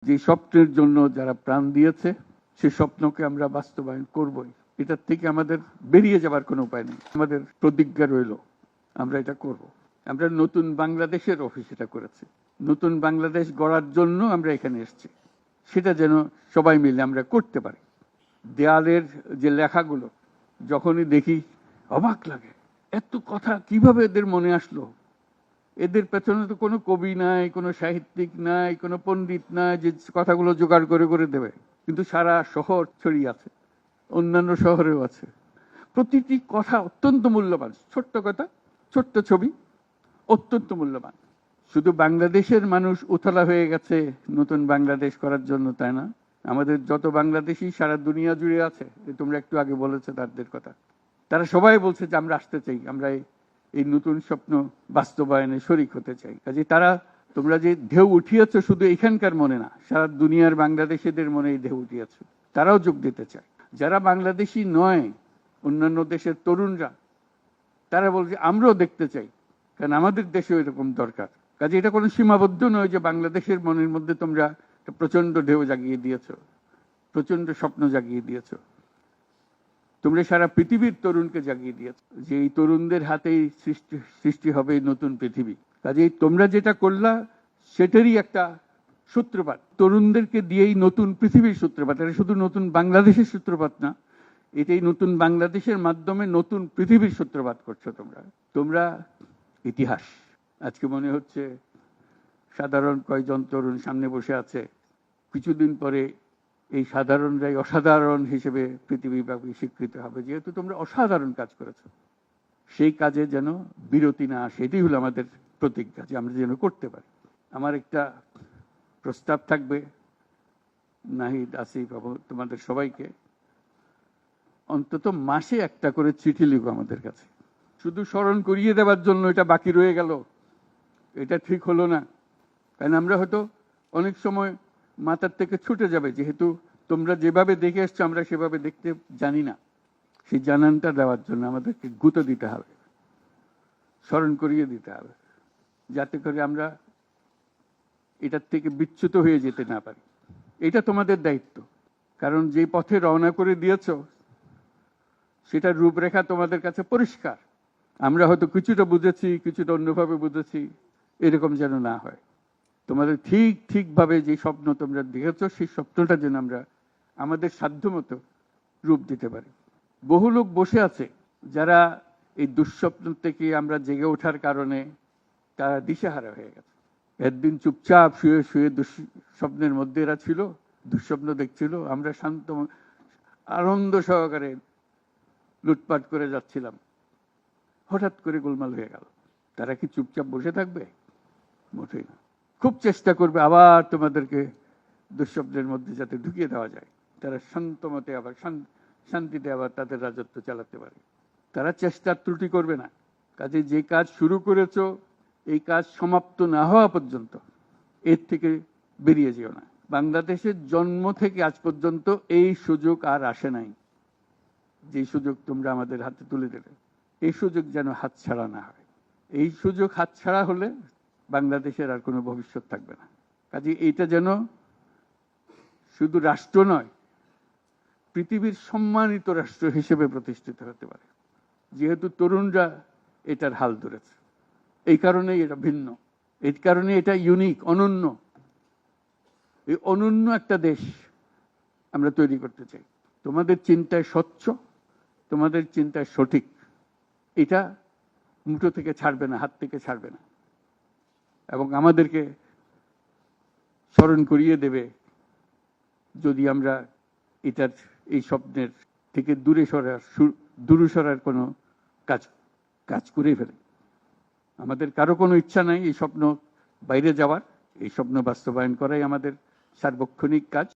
যে স্বপ্নের জন্য যারা প্রাণ দিয়েছে সে স্বপ্নকে আমরা বাস্তবায়ন করবই। এটার থেকে আমাদের বেরিয়ে যাবার কোনো উপায় নেই। আমাদের প্রতিজ্ঞা রইল আমরা এটা করব। আমরা নতুন বাংলাদেশের অফিস এটা করেছি। নতুন বাংলাদেশ গড়ার জন্য আমরা এখানে এসেছি। সেটা যেন সবাই মিলে আমরা করতে পারি। দেয়ালের যে লেখাগুলো যখনই দেখি অবাক লাগে, এত কথা কিভাবে এদের মনে আসলো। এদের পেছনে তো কোনো কবি নাই, কোনো সাহিত্যিক নাই, কোনো পণ্ডিত নাই যে কথাগুলো জোগাড় করে করে দেবে। কিন্তু সারা শহর ছড়িয়ে আছে, অন্যান্য শহরেও আছে। প্রতিটি কথা অত্যন্ত মূল্যবান। ছোট্ট কথা, ছোট্ট ছবি, অত্যন্ত মূল্যবান। শুধু বাংলাদেশের মানুষ উতলা হয়ে গেছে নতুন বাংলাদেশ করার জন্য, তাই না? আমাদের যত বাংলাদেশি সারা দুনিয়া জুড়ে আছে, তোমরা একটু আগে বলেছো তাদের কথা, তারা সবাই বলছে যে আমরা আসতে চাই, আমরা এই নতুন স্বপ্ন বাস্তবায়নে শরিক হতে চাই। কাজে তারা, তোমরা যে ঢেউ উঠিয়েছ শুধু এখানকার মনে না, সারা দুনিয়ার বাংলাদেশিদের মনে এই ঢেউ উঠিয়েছ, তারাও যোগ দিতে চায়। যারা বাংলাদেশি নয়, অন্যান্য দেশের তরুণরা, তারা বলছে আমরাও দেখতে চাই, কারণ আমাদের দেশেও এরকম দরকার। কাজে এটা কোনো সীমাবদ্ধ নয় যে বাংলাদেশের মনের মধ্যে তোমরা প্রচন্ড ঢেউ জাগিয়ে দিয়েছ, প্রচন্ড স্বপ্ন জাগিয়ে দিয়েছ। তোমরা সারা পৃথিবীর তরুণকে জাগিয়ে দিয়েছ যে এই তরুণদের হাতেই সৃষ্টি হবে নতুন পৃথিবী। কাজেই তোমরা যেটা করলা সেটারই একটা সূত্রপাত, তরুণদেরকে দিয়েই নতুন পৃথিবীর সূত্রপাত। এটা শুধু নতুন বাংলাদেশের সূত্রপাত না, এটাই নতুন বাংলাদেশের মাধ্যমে নতুন পৃথিবীর সূত্রপাত করছো তোমরা। তোমরা ইতিহাস। আজকে মনে হচ্ছে সাধারণ কয়েকজন তরুণ সামনে বসে আছে, কিছুদিন পরে এই সাধারণরাই অসাধারণ হিসেবে পৃথিবীব্যাপী স্বীকৃত হবে, যেহেতু তোমরা অসাধারণ কাজ করেছো। সেই কাজে যেন বিরতি না আসে, এটাই হলো আমাদের প্রতিজ্ঞা, যে আমরা যেন করতে পারি। আমার একটা প্রস্তাব থাকবে, নাহিদ, আসিফ, তোমাদের সবাইকে, অন্তত মাসে একটা করে চিঠি লিখো আমাদের কাছে। শুধু স্মরণ করিয়ে দেওয়ার জন্য এটা বাকি রয়ে গেল, এটা ঠিক হলো না। কারণ আমরা হয়তো অনেক সময় মাথার থেকে ছুটে যাবে, যেহেতু তোমরা যেভাবে দেখে এসছো আমরা সেভাবে দেখতে জানি না। সেই জানানটা দেওয়ার জন্য আমাদেরকে গুঁতো দিতে হবে, স্মরণ করিয়ে দিতে হবে, যাতে করে আমরা এটার থেকে বিচ্যুত হয়ে যেতে না পারি। এটা তোমাদের দায়িত্ব, কারণ যে পথে রওনা করে দিয়েছ সেটার রূপরেখা তোমাদের কাছে পরিষ্কার। আমরা হয়তো কিছুটা বুঝেছি, কিছুটা অন্যভাবে বুঝেছি, এরকম যেন না হয়। তোমাদের ঠিকভাবে যে স্বপ্ন তোমরা দেখেছো সেই স্বপ্নটা যেন আমরা আমাদের সাধ্যমতো রূপ দিতে পারি। বহু লোক বসে আছে যারা এই দুঃস্বপ্ন থেকে আমরা জেগে ওঠার কারণে তারা দিশেহারা হয়ে গেছে। একদিন চুপচাপ শুয়ে শুয়ে দুঃস্বপ্নের মধ্যে এরা ছিল, দুঃস্বপ্ন দেখছিল, আমরা শান্ত আনন্দ সহকারে লুটপাট করে যাচ্ছিলাম, হঠাৎ করে গোলমাল হয়ে গেল। তারা কি চুপচাপ বসে থাকবে? মোটেই না। খুব চেষ্টা করবে আবার তোমাদেরকে দুঃস্বপ্নের মধ্যে যাতে ঢুকিয়ে দেওয়া যায়, তারা শান্তমতে আবার শান্তিতে আবার তাদের রাজত্ব চালাতে পারে। তারা চেষ্টার ত্রুটি করবে না। কাজে যে কাজ শুরু করেছো এই কাজ সমাপ্ত না হওয়া পর্যন্ত এর থেকে বেরিয়ে যেও না। বাংলাদেশের জন্ম থেকে আজ পর্যন্ত এই সুযোগ আর আসে নাই, যে সুযোগ তোমরা আমাদের হাতে তুলে দেবে। এই সুযোগ যেন হাতছাড়া না হয়। এই সুযোগ হাতছাড়া হলে বাংলাদেশের আর কোনো ভবিষ্যৎ থাকবে না। কাজে এইটা যেন শুধু রাষ্ট্র নয়, পৃথিবীর সম্মানিত রাষ্ট্র হিসেবে প্রতিষ্ঠিত হতে পারে, যেহেতু তরুণরা এটার হাল ধরেছে। এই কারণেই এটা ভিন্ন, এই কারণে এটা ইউনিক, অনন্য। এই অনন্য একটা দেশ আমরা তৈরি করতে চাই। তোমাদের চিন্তায় স্বচ্ছ, তোমাদের চিন্তায় সঠিক, এটা মুঠো থেকে ছাড়বে না, হাত থেকে ছাড়বে না, এবং আমাদেরকে স্মরণ করিয়ে দেবে যদি আমরা এটার এই স্বপ্নের থেকে দূরে সরার কোনো কাজ করে ফেলি। আমাদের কারো কোনো ইচ্ছা নাই এই স্বপ্ন বাইরে যাওয়ার, এই স্বপ্ন বাস্তবায়ন করাই আমাদের সার্বক্ষণিক কাজ।